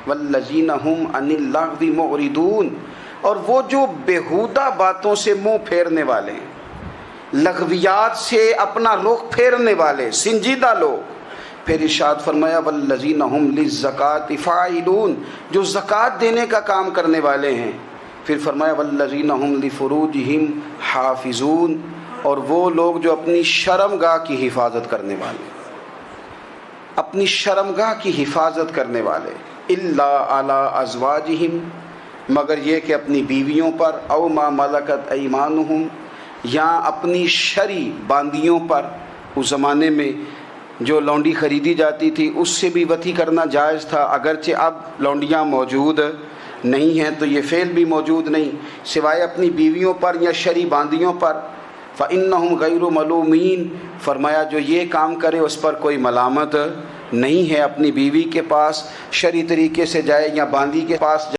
والذین هم عن اللغو معرضون، اور وہ جو بیہودہ باتوں سے منہ پھیرنے والے ہیں، لغویات سے اپنا رخ پھیرنے والے سنجیدہ لوگ۔ پھر ارشاد فرمایا والذین هم للزکاۃ فاعلون، جو زکوٰۃ دینے کا کام کرنے والے ہیں۔ پھر فرمایا والذین هم لفروجہم حافظون، اور وہ لوگ جو اپنی شرمگاہ کی حفاظت کرنے والے، اپنی شرمگاہ کی حفاظت کرنے والے، الا علی ازواجہم، مگر یہ کہ اپنی بیویوں پر، او ما ملکت ایمانہم، یا اپنی شرعی باندیوں پر۔ اس زمانے میں جو لونڈی خریدی جاتی تھی اس سے بھی وطی کرنا جائز تھا، اگرچہ اب لونڈیاں موجود نہیں ہیں تو یہ فعل بھی موجود نہیں، سوائے اپنی بیویوں پر یا شرعی باندیوں پر۔ فإنہم غیر ملومین، فرمایا جو یہ کام کرے اس پر کوئی ملامت نہیں ہے، اپنی بیوی کے پاس شرعی طریقے سے جائے یا باندی کے پاس جائے۔